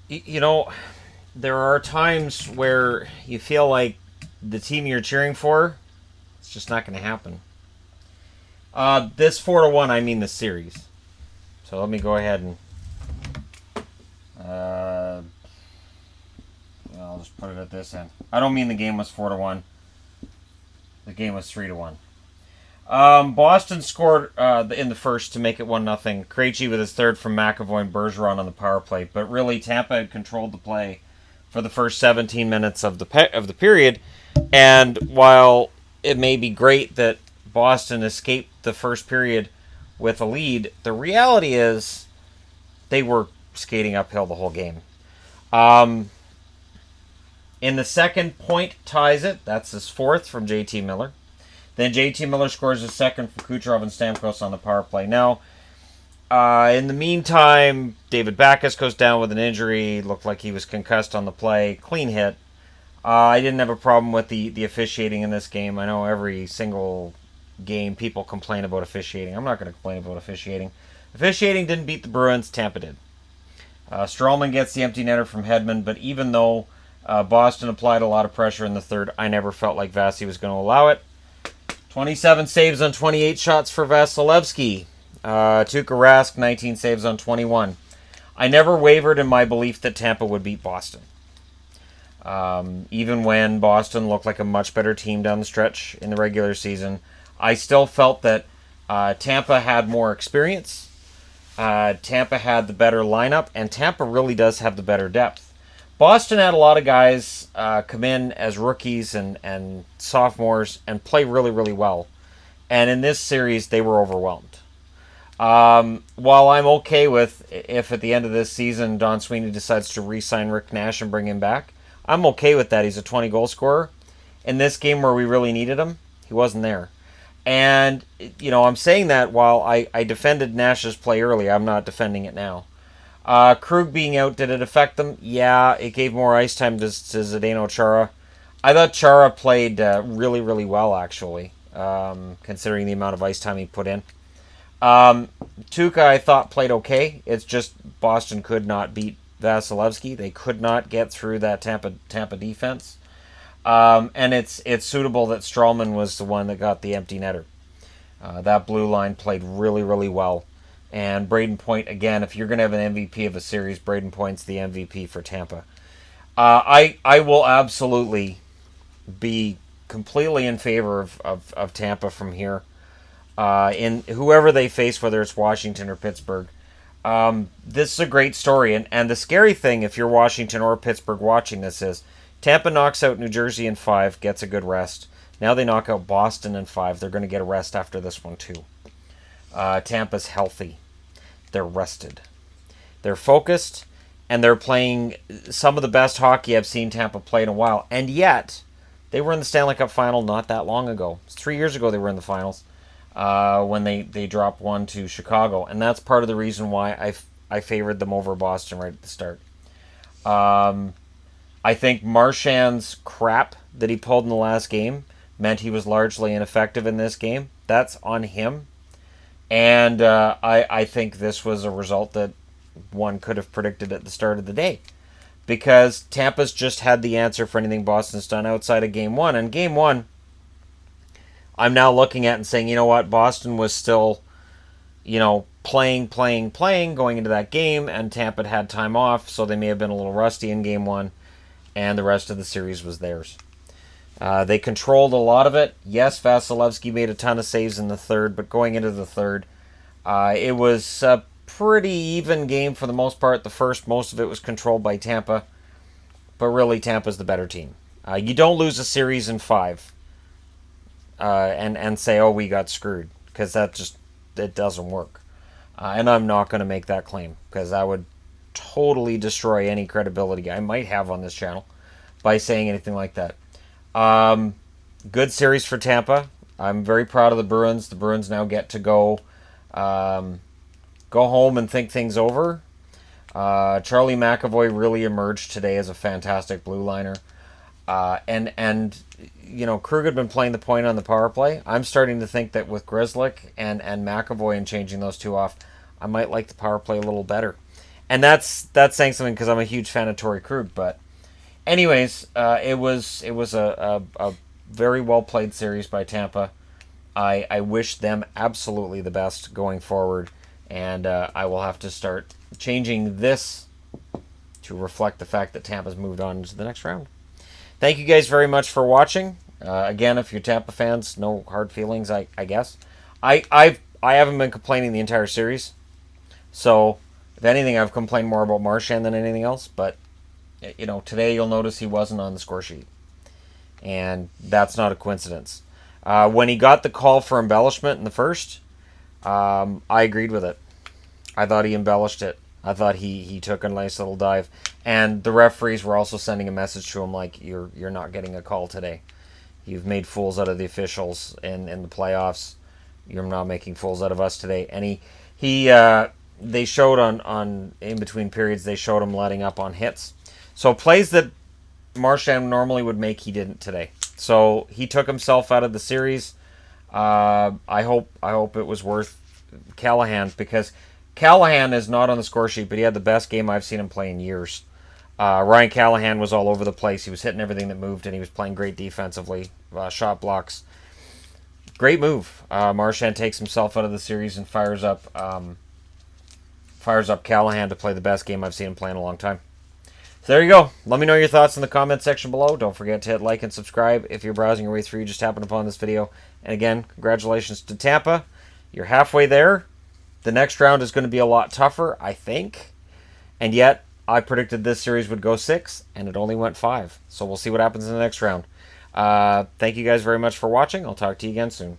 You know, there are times where you feel like the team you're cheering for, it's just not going to happen. This 4-1, I mean the series. So let me go ahead and uh, I'll just put it at this end. I don't mean the game was 4-1. The game was 3-1. Boston scored in the first to make it 1-0. Krejci with his third from McAvoy and Bergeron on the power play. But really, Tampa had controlled the play for the first 17 minutes of the period. And while it may be great that Boston escaped the first period with a lead, the reality is they were skating uphill the whole game. Um, in the second, Point ties it. That's his fourth from JT Miller. Then JT Miller scores his second from Kucherov and Stamkos on the power play. Now, in the meantime, David Backes goes down with an injury. Looked like he was concussed on the play. Clean hit. I didn't have a problem with the officiating in this game. I know every single game people complain about officiating. I'm not going to complain about officiating. Officiating didn't beat the Bruins. Tampa did. Strawman gets the empty netter from Hedman, but even though Boston applied a lot of pressure in the third, I never felt like Vasi was going to allow it. 27 saves on 28 shots for Vasilevsky. Tuukka Rask, 19 saves on 21. I never wavered in my belief that Tampa would beat Boston. Even when Boston looked like a much better team down the stretch in the regular season, I still felt that Tampa had more experience. Tampa had the better lineup, and Tampa really does have the better depth. Boston had a lot of guys come in as rookies and sophomores and play really, really well. And in this series, they were overwhelmed. While I'm okay with if at the end of this season Don Sweeney decides to re-sign Rick Nash and bring him back, I'm okay with that. He's a 20-goal scorer. In this game where we really needed him, he wasn't there. And, I'm saying that while I defended Nash's play early, I'm not defending it now. Krug being out, did it affect them? Yeah, it gave more ice time to Zdeno Chara. I thought Chara played really, really well, actually, considering the amount of ice time he put in. Tuukka, I thought, played okay. It's just Boston could not beat Vasilevsky. They could not get through that Tampa defense. And it's suitable that Strawman was the one that got the empty netter. That blue line played really, really well. And Braden Point, again, if you're going to have an MVP of a series, Braden Point's the MVP for Tampa. I will absolutely be completely in favor of Tampa from here. In whoever they face, whether it's Washington or Pittsburgh. This is a great story. And the scary thing, if you're Washington or Pittsburgh watching this, is Tampa knocks out New Jersey in 5, gets a good rest. Now they knock out Boston in 5. They're going to get a rest after this one, too. Tampa's healthy. They're rested. They're focused, and they're playing some of the best hockey I've seen Tampa play in a while. And yet, they were in the Stanley Cup final not that long ago. It's 3 years ago they were in the finals when they dropped one to Chicago. And that's part of the reason why I favored them over Boston right at the start. I think Marchand's crap that he pulled in the last game meant he was largely ineffective in this game. That's on him. And I think this was a result that one could have predicted at the start of the day. Because Tampa's just had the answer for anything Boston's done outside of Game 1. And Game 1, I'm now looking at and saying, you know what, Boston was still, playing going into that game, and Tampa had time off, so they may have been a little rusty in Game 1, and the rest of the series was theirs. They controlled a lot of it. Yes, Vasilevsky made a ton of saves in the third, but going into the third, it was a pretty even game for the most part. The first, most of it was controlled by Tampa, but really Tampa's the better team. You don't lose a series in 5 and say, oh, we got screwed, because it doesn't work. And I'm not going to make that claim, because that would totally destroy any credibility I might have on this channel by saying anything like that. Good series for Tampa. I'm very proud of the Bruins. The Bruins now get to go home and think things over. Charlie McAvoy really emerged today as a fantastic blue liner. And Krug had been playing the point on the power play. I'm starting to think that with Grzelcyk and McAvoy and changing those two off, I might like the power play a little better. And that's saying something because I'm a huge fan of Torrey Krug. But anyways, it was a very well played series by Tampa. I wish them absolutely the best going forward, and I will have to start changing this to reflect the fact that Tampa's moved on to the next round. Thank you guys very much for watching. Again, if you're Tampa fans, no hard feelings, I guess. I haven't been complaining the entire series, so if anything, I've complained more about Marchand than anything else. But today you'll notice he wasn't on the score sheet, and that's not a coincidence. When he got the call for embellishment in the first, I agreed with it. I thought he embellished it. I thought he took a nice little dive, and the referees were also sending a message to him like, "You're not getting a call today. You've made fools out of the officials in the playoffs. You're not making fools out of us today." And they showed on in between periods, they showed him letting up on hits. So plays that Marchand normally would make, he didn't today. So he took himself out of the series. I hope it was worth Callahan, because Callahan is not on the score sheet, but he had the best game I've seen him play in years. Ryan Callahan was all over the place. He was hitting everything that moved, and he was playing great defensively. Shot blocks. Great move. Marchand takes himself out of the series and fires up Callahan to play the best game I've seen him play in a long time. So there you go. Let me know your thoughts in the comment section below. Don't forget to hit like and subscribe if you're browsing your way through, you just happened upon this video. And again, congratulations to Tampa. You're halfway there. The next round is going to be a lot tougher, I think. And yet, I predicted this series would go 6, and it only went 5. So we'll see what happens in the next round. Thank you guys very much for watching. I'll talk to you again soon.